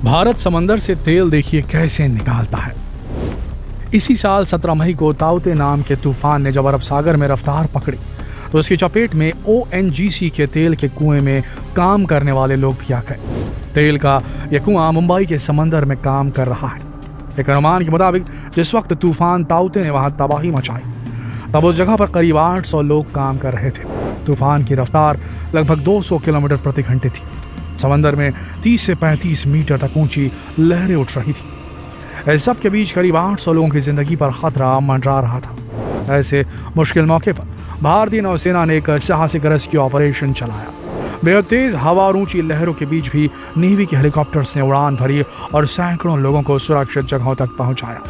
भारत समंदर से तेल देखिए कैसे निकालता है। इसी साल 17 मई को ताउते नाम के तूफान ने जब अरब सागर में रफ्तार पकड़ी तो उसकी चपेट में ONGC के तेल के कुएं में काम करने वाले लोग भी आ गए। तेल का यह कुआं मुंबई के समंदर में काम कर रहा है। एक अनुमान के मुताबिक जिस वक्त तूफान ताउते ने वहां तबाही मचाई तब उस जगह पर करीब 800 लोग काम कर रहे थे। तूफान की रफ्तार लगभग 200 किलोमीटर प्रति घंटे थी। समंदर में 30 से 35 मीटर तक ऊंची लहरें उठ रही थी। इस सब के बीच करीब 800 लोगों की जिंदगी पर खतरा मंडरा रहा था। ऐसे मुश्किल मौके पर भारतीय नौसेना ने एक साहसिक रेस्क्यू ऑपरेशन चलाया। बेहद तेज हवा और ऊंची लहरों के बीच भी नेवी के हेलीकॉप्टर्स ने उड़ान भरी और सैकड़ों लोगों को सुरक्षित जगहों तक पहुंचाया।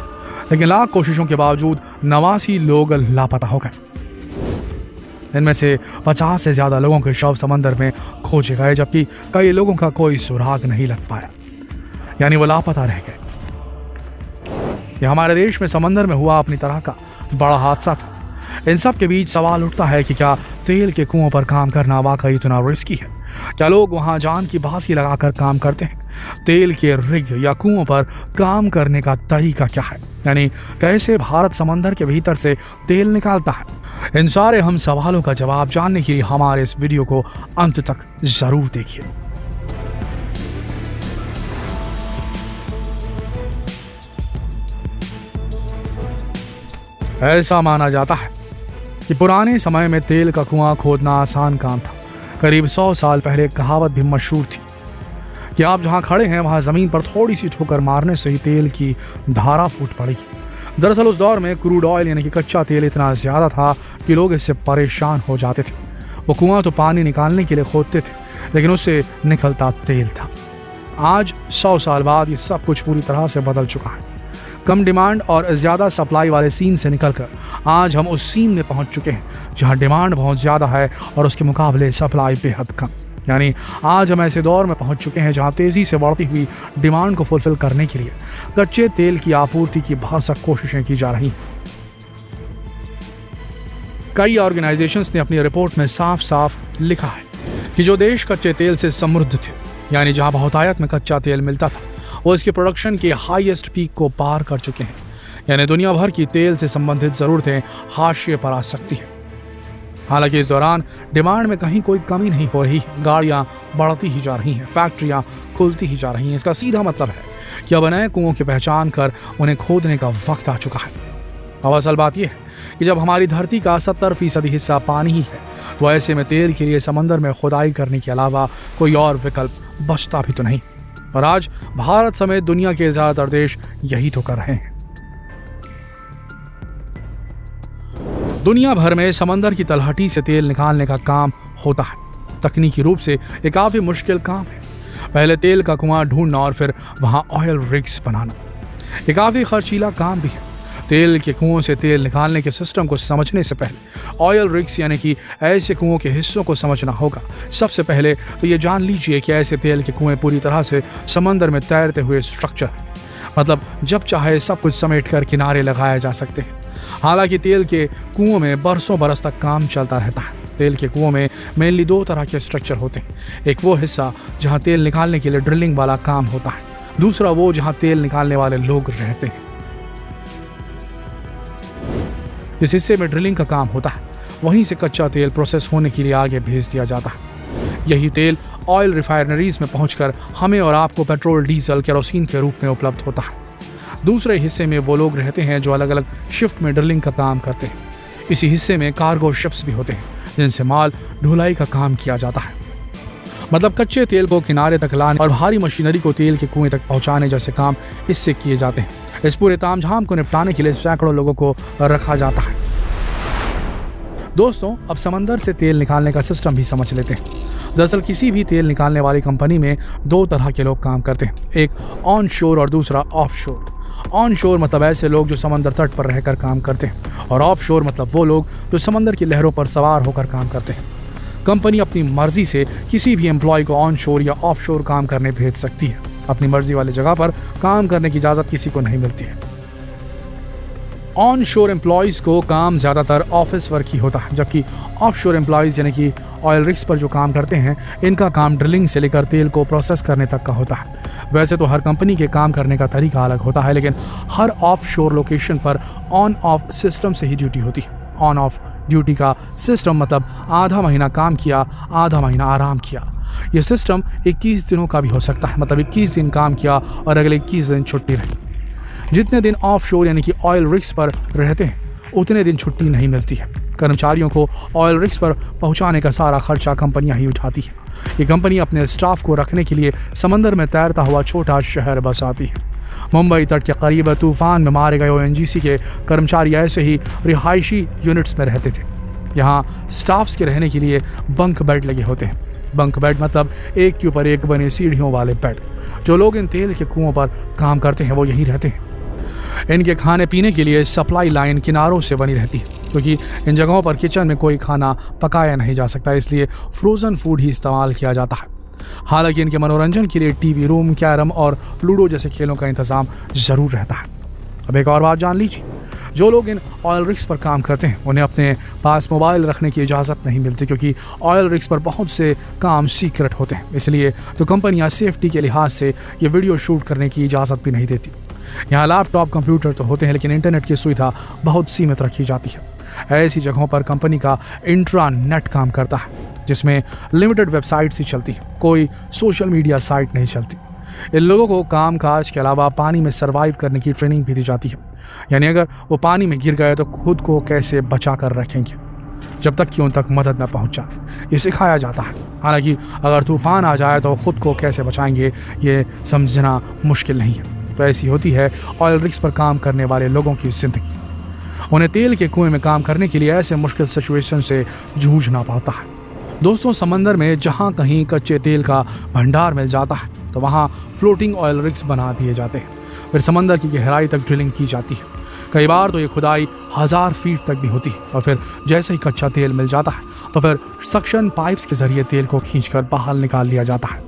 लेकिन लाख कोशिशों के बावजूद 89 लोग लापता हो गए। इनमें से 50 से ज्यादा लोगों के शव समंदर में खोजे गए, जबकि कई लोगों का कोई सुराग नहीं लग पाया, यानी वो लापता रह गए। यह हमारे देश में समंदर में हुआ अपनी तरह का बड़ा हादसा था। इन सब के बीच सवाल उठता है कि क्या तेल के कुओं पर काम करना वाकई इतना रिस्की है? क्या लोग वहां जान की बाजी लगाकर काम करते हैं? तेल के रिग या कुओं पर काम करने का तरीका क्या है? यानी कैसे भारत समंदर के भीतर से तेल निकालता है? इन सारे हम सवालों का जवाब जानने के लिए हमारे इस वीडियो को अंत तक जरूर देखिए। ऐसा माना जाता है कि पुराने समय में तेल का कुआं खोदना आसान काम था। करीब 100 साल पहले एक कहावत भी मशहूर थी कि आप जहां खड़े हैं वहां जमीन पर थोड़ी सी ठोकर मारने से ही तेल की धारा फूट पड़ी। दरअसल उस दौर में क्रूड ऑयल यानी कि कच्चा तेल इतना ज्यादा था कि लोग इससे परेशान हो जाते थे। वो कुआं तो पानी निकालने के लिए खोदते थे, लेकिन उससे निकलता तेल था। आज 100 साल बाद ये सब कुछ पूरी तरह से बदल चुका है। कम डिमांड और ज्यादा सप्लाई वाले सीन से निकलकर आज हम उस सीन में पहुंच चुके हैं जहां डिमांड बहुत ज्यादा है और उसके मुकाबले सप्लाई बेहद कम। यानी आज हम ऐसे दौर में पहुंच चुके हैं जहां तेजी से बढ़ती हुई डिमांड को फुलफिल करने के लिए कच्चे तेल की आपूर्ति की भरसक कोशिशें की जा रही हैं। कई ऑर्गेनाइजेशंस ने अपनी रिपोर्ट में साफ साफ लिखा है कि जो देश कच्चे तेल से समृद्ध थे, यानी जहां बहुतायत में कच्चा तेल मिलता था, वो इसके प्रोडक्शन के हाईएस्ट पीक को पार कर चुके हैं। यानी दुनिया भर की तेल से संबंधित जरूरतें हाशिए पर आ सकती है। हालांकि इस दौरान डिमांड में कहीं कोई कमी नहीं हो रही। गाड़ियां बढ़ती ही जा रही हैं, फैक्ट्रियां खुलती ही जा रही हैं। इसका सीधा मतलब है कि अब नए कुओं की पहचान कर उन्हें खोदने का वक्त आ चुका है। अब असल बात यह है कि जब हमारी धरती का 70% हिस्सा पानी ही है, तो ऐसे में तेल के लिए समंदर में खुदाई करने के अलावा कोई और विकल्प बचता भी तो नहीं। और आज भारत समेत दुनिया के ज्यादातर देश यही तो कर रहे हैं। दुनिया भर में समंदर की तलहटी से तेल निकालने का काम होता है। तकनीकी रूप से ये काफी मुश्किल काम है। पहले तेल का कुआं ढूंढना और फिर वहां ऑयल रिग्स बनाना, ये काफी खर्चीला काम भी है। तेल के कुओं से तेल निकालने के सिस्टम को समझने से पहले ऑयल रिग्स यानी कि ऐसे कुओं के हिस्सों को समझना होगा। सबसे पहले तो ये जान लीजिए कि ऐसे तेल के कुएं पूरी तरह से समंदर में तैरते हुए स्ट्रक्चर है। मतलब जब चाहे सब कुछ समेट कर किनारे लगाए जा सकते हैं। हालांकि तेल के कुओं में बरसों बरस तक काम चलता रहता है। तेल के कुओं में मेनली 2 तरह के स्ट्रक्चर होते हैं। एक वो हिस्सा जहां तेल निकालने के लिए ड्रिलिंग वाला काम होता है, दूसरा वो जहां तेल निकालने वाले लोग रहते हैं। इस हिस्से में ड्रिलिंग का काम होता है, वहीं से कच्चा तेल प्रोसेस होने के लिए आगे भेज दिया जाता है। यही तेल ऑयल रिफाइनरीज में पहुंचकर हमें और आपको पेट्रोल, डीजल, केरोसिन के रूप में उपलब्ध होता है। दूसरे हिस्से में वो लोग रहते हैं जो अलग अलग शिफ्ट में ड्रिलिंग का काम करते हैं। इसी हिस्से में कार्गो शिप्स भी होते हैं जिनसे माल ढुलाई का काम किया जाता है। मतलब कच्चे तेल को किनारे तक लाने और भारी मशीनरी को तेल के कुएं तक पहुंचाने जैसे काम इससे किए जाते हैं। इस पूरे तामझाम को निपटाने के लिए सैकड़ों लोगों को रखा जाता है। दोस्तों, अब समंदर से तेल निकालने का सिस्टम भी समझ लेते हैं। दरअसल किसी भी तेल निकालने वाली कंपनी में 2 तरह के लोग काम करते हैं, एक ऑन शोर और दूसरा ऑफ शोर। ऑन शोर मतलब ऐसे लोग जो समंदर तट पर रहकर काम करते हैं, और ऑफ शोर मतलब वो लोग जो समंदर की लहरों पर सवार होकर काम करते हैं। कंपनी अपनी मर्जी से किसी भी एम्प्लॉय को ऑन शोर या ऑफ शोर काम करने भेज सकती है। अपनी मर्जी वाली जगह पर काम करने की इजाजत किसी को नहीं मिलती है। ऑन शोर एम्प्लॉयज़ को काम ज़्यादातर ऑफिस वर्क ही होता है, जबकि ऑफ शोर एम्प्लॉयज़ यानी कि ऑयल रिग्स पर जो काम करते हैं, इनका काम ड्रिलिंग से लेकर तेल को प्रोसेस करने तक का होता है। वैसे तो हर कंपनी के काम करने का तरीका अलग होता है, लेकिन हर ऑफ शोर लोकेशन पर ऑन ऑफ सिस्टम से ही ड्यूटी होती है। ऑन ऑफ ड्यूटी का सिस्टम मतलब आधा महीना काम किया, आधा महीना आराम किया। ये सिस्टम 21 दिनों का भी हो सकता है, मतलब 21 दिन काम किया और अगले 21 दिन छुट्टी रही। जितने दिन ऑफ शोर यानी कि ऑयल रिग्स पर रहते हैं, उतने दिन छुट्टी नहीं मिलती है। कर्मचारियों को ऑयल रिग्स पर पहुंचाने का सारा खर्चा कंपनियां ही उठाती हैं। ये कंपनी अपने स्टाफ को रखने के लिए समंदर में तैरता हुआ छोटा शहर बसाती है। मुंबई तट के करीब तूफान में मारे गए ONGC के कर्मचारी ऐसे ही रिहायशी यूनिट्स में रहते थे। यहाँ स्टाफ्स के रहने के लिए बंक बेड लगे होते हैं। बंक बेड मतलब एक के ऊपर एक बने सीढ़ियों वाले बेड। जो लोग इन तेल के कुओं पर काम करते हैं वो यहीं रहते हैं। इनके खाने पीने के लिए सप्लाई लाइन किनारों से बनी रहती है, क्योंकि इन जगहों पर किचन में कोई खाना पकाया नहीं जा सकता, इसलिए फ्रोजन फूड ही इस्तेमाल किया जाता है। हालांकि इनके मनोरंजन के लिए टीवी रूम, कैरम और लूडो जैसे खेलों का इंतजाम जरूर रहता है। अब एक और बात जान लीजिए, जो लोग इन ऑयल रिग्स पर काम करते हैं उन्हें अपने पास मोबाइल रखने की इजाज़त नहीं मिलती, क्योंकि ऑयल रिग्स पर बहुत से काम सीक्रेट होते हैं। इसलिए तो कंपनियां सेफ्टी के लिहाज से ये वीडियो शूट करने की इजाज़त भी नहीं देती। यहाँ लैपटॉप, कंप्यूटर तो होते हैं, लेकिन इंटरनेट की सुविधा बहुत सीमित रखी जाती है। ऐसी जगहों पर कंपनी का इंट्रानेट काम करता है, जिसमें लिमिटेड वेबसाइट्स ही चलती है, कोई सोशल मीडिया साइट नहीं चलती। इन लोगों को काम काज के अलावा पानी में सर्वाइव करने की ट्रेनिंग भी दी जाती है, यानी अगर वो पानी में गिर गए तो खुद को कैसे बचा कर रखेंगे जब तक कि उन तक मदद न पहुंच जाए, ये सिखाया जाता है। हालांकि अगर तूफान आ जाए तो खुद को कैसे बचाएंगे ये समझना मुश्किल नहीं है। तो ऐसी होती है ऑयल रिग्स पर काम करने वाले लोगों की जिंदगी। उन्हें तेल के कुएं में काम करने के लिए ऐसे मुश्किल सिचुएशन से जूझना पड़ता है। दोस्तों, समंदर में जहाँ कहीं कच्चे तेल का भंडार मिल जाता है तो वहाँ फ्लोटिंग ऑयल रिग्स बना दिए जाते हैं। फिर समंदर की गहराई तक ड्रिलिंग की जाती है। कई बार तो ये खुदाई 1000 फीट तक भी होती है, और फिर जैसे ही कच्चा तेल मिल जाता है तो फिर सक्शन पाइप्स के जरिए तेल को खींचकर बाहर निकाल लिया जाता है।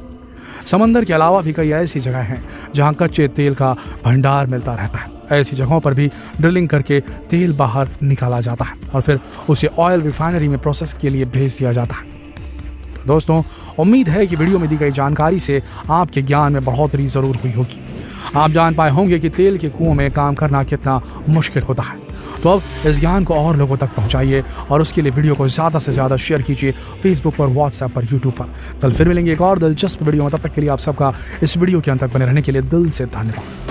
समंदर के अलावा भी कई ऐसी जगह हैं जहां कच्चे तेल का भंडार मिलता रहता है। ऐसी जगहों पर भी ड्रिलिंग करके तेल बाहर निकाला जाता है और फिर उसे ऑयल रिफाइनरी में प्रोसेस के लिए भेज दिया जाता है। तो दोस्तों, उम्मीद है कि वीडियो में दी गई जानकारी से आपके ज्ञान में बढ़ोतरी ज़रूर हुई होगी। आप जान पाए होंगे कि तेल के कुओं में काम करना कितना मुश्किल होता है। तो अब इस ज्ञान को और लोगों तक पहुंचाइए और उसके लिए वीडियो को ज़्यादा से ज़्यादा शेयर कीजिए फेसबुक पर, व्हाट्सएप पर, यूट्यूब पर। कल फिर मिलेंगे एक और दिलचस्प वीडियो में। तब तक के लिए आप सबका इस वीडियो के अंत तक बने रहने के लिए दिल से धन्यवाद।